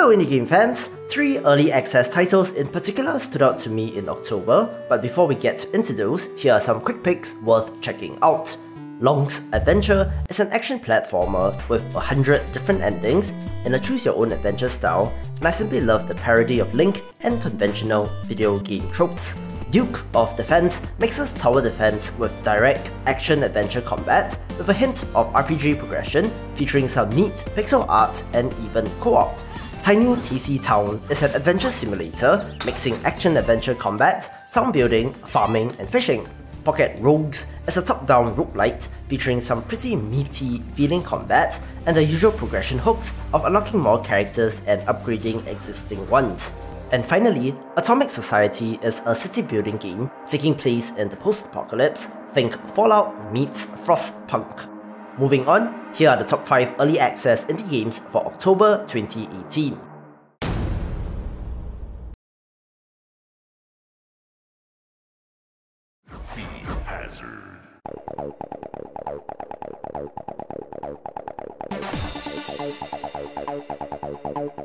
So indie game fans, 3 early access titles in particular stood out to me in October, but before we get into those, here are some quick picks worth checking out. Lonk's Adventure is an action platformer with 100 different endings in a choose-your-own-adventure style, and I simply love the parody of Link and conventional video game tropes. Duke of Defense mixes tower defense with direct action-adventure combat with a hint of RPG progression, featuring some neat pixel art and even co-op. Tiny-Tasy Town is an adventure simulator mixing action-adventure combat, town building, farming, and fishing. Pocket Rogues is a top-down roguelite featuring some pretty meaty feeling combat and the usual progression hooks of unlocking more characters and upgrading existing ones. And finally, Atomic Society is a city-building game taking place in the post-apocalypse. Think Fallout meets Frostpunk. Moving on, here are the top 5 early access indie games for October 2018.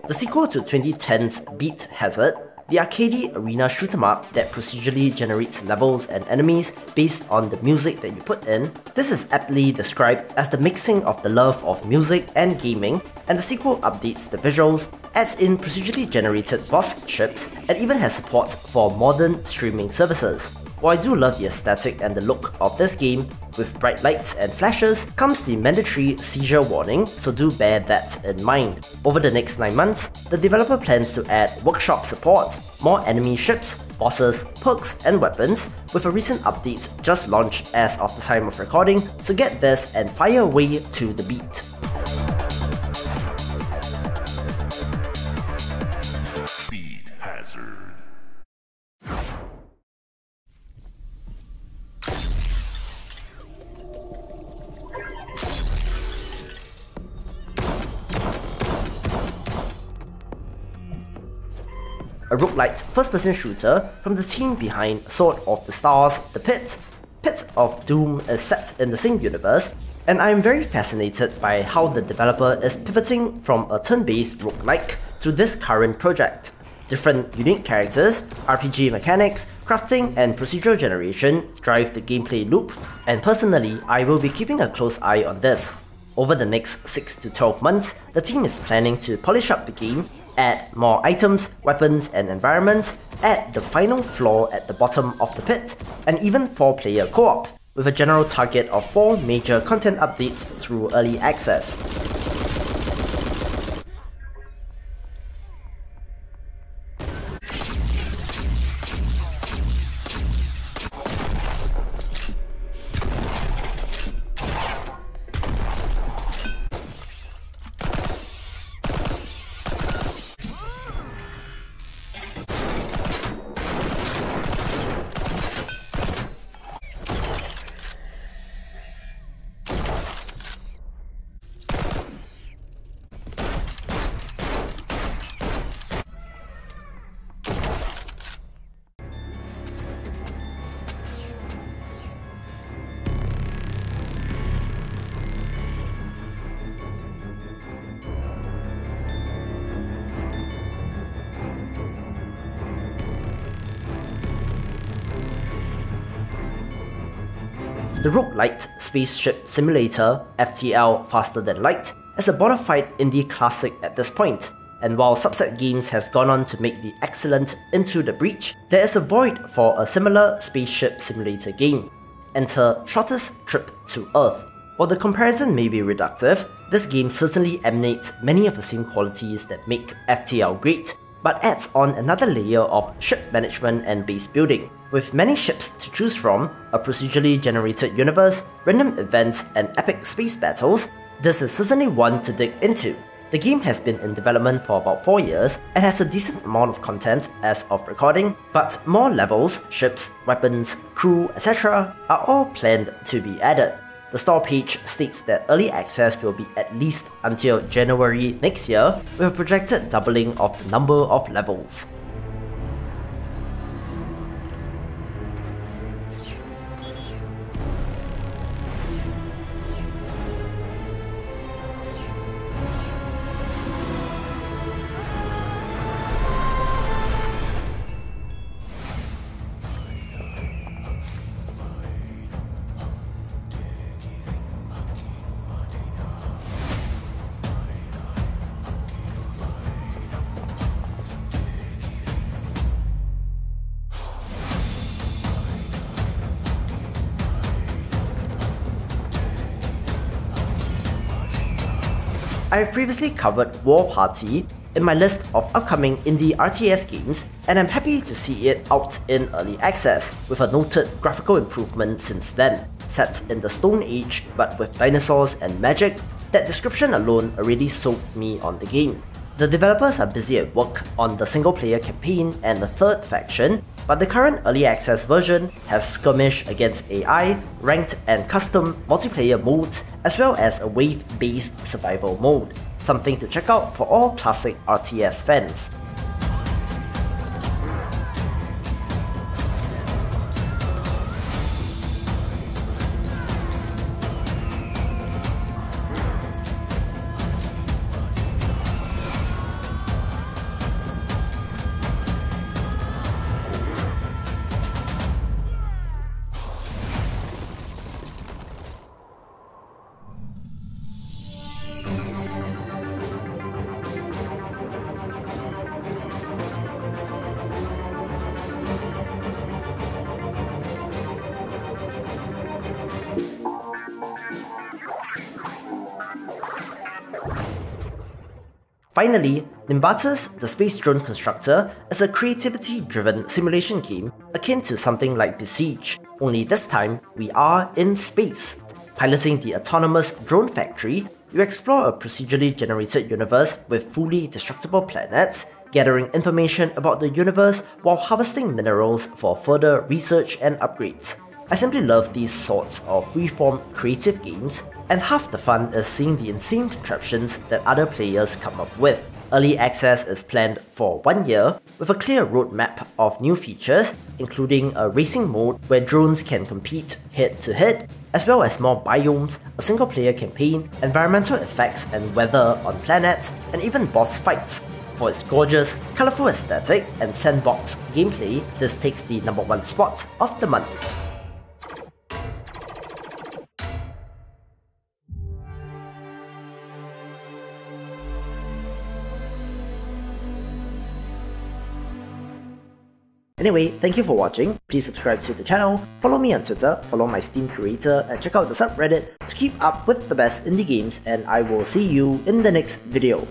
The sequel to 2010's Beat Hazard, the arcadey arena shoot-'em-up that procedurally generates levels and enemies based on the music that you put in, this is aptly described as the mixing of the love of music and gaming, and the sequel updates the visuals, adds in procedurally generated boss ships, and even has support for modern streaming services. While I do love the aesthetic and the look of this game, with bright lights and flashes comes the mandatory seizure warning, so do bear that in mind. Over the next 9 months, the developer plans to add workshop support, more enemy ships, bosses, perks, and weapons, with a recent update just launched as of the time of recording, so get this and fire away to the beat. A roguelite first-person shooter from the team behind Sword of the Stars, The Pit. Pit of Doom is set in the same universe, and I am very fascinated by how the developer is pivoting from a turn-based roguelike to this current project. Different unique characters, RPG mechanics, crafting, and procedural generation drive the gameplay loop, and personally, I will be keeping a close eye on this. Over the next 6 to 12 months, the team is planning to polish up the game, add more items, weapons, and environments, add the final floor at the bottom of the pit, and even 4-player co-op, with a general target of 4 major content updates through early access. The roguelite spaceship simulator, FTL Faster Than Light, is a bona fide indie classic at this point, and while Subset Games has gone on to make the excellent Into the Breach, there is a void for a similar spaceship simulator game. Enter Shortest Trip to Earth. While the comparison may be reductive, this game certainly emanates many of the same qualities that make FTL great, but adds on another layer of ship management and base building. With many ships to choose from, a procedurally generated universe, random events, and epic space battles, this is certainly one to dig into. The game has been in development for about 4 years and has a decent amount of content as of recording, but more levels, ships, weapons, crew, etc. are all planned to be added. The store page states that early access will be at least until January next year, with a projected doubling of the number of levels. I have previously covered Warparty in my list of upcoming indie RTS games, and I'm happy to see it out in early access, with a noted graphical improvement since then. Set in the Stone Age but with dinosaurs and magic, that description alone already sold me on the game. The developers are busy at work on the single player campaign and the third faction, but the current early access version has skirmish against AI, ranked and custom multiplayer modes, as well as a wave-based survival mode, something to check out for all classic RTS fans. Finally, Nimbatus, the space drone constructor, is a creativity-driven simulation game akin to something like Besiege, only this time we are in space. Piloting the autonomous drone factory, you explore a procedurally generated universe with fully destructible planets, gathering information about the universe while harvesting minerals for further research and upgrades. I simply love these sorts of freeform creative games, and half the fun is seeing the insane contraptions that other players come up with. Early access is planned for 1 year, with a clear roadmap of new features, including a racing mode where drones can compete head-to-head, as well as more biomes, a single-player campaign, environmental effects and weather on planets, and even boss fights. For its gorgeous, colourful aesthetic and sandbox gameplay, this takes the #1 spot of the month. Anyway, thank you for watching. Please subscribe to the channel, follow me on Twitter, follow my Steam curator, and check out the subreddit to keep up with the best indie games, and I will see you in the next video.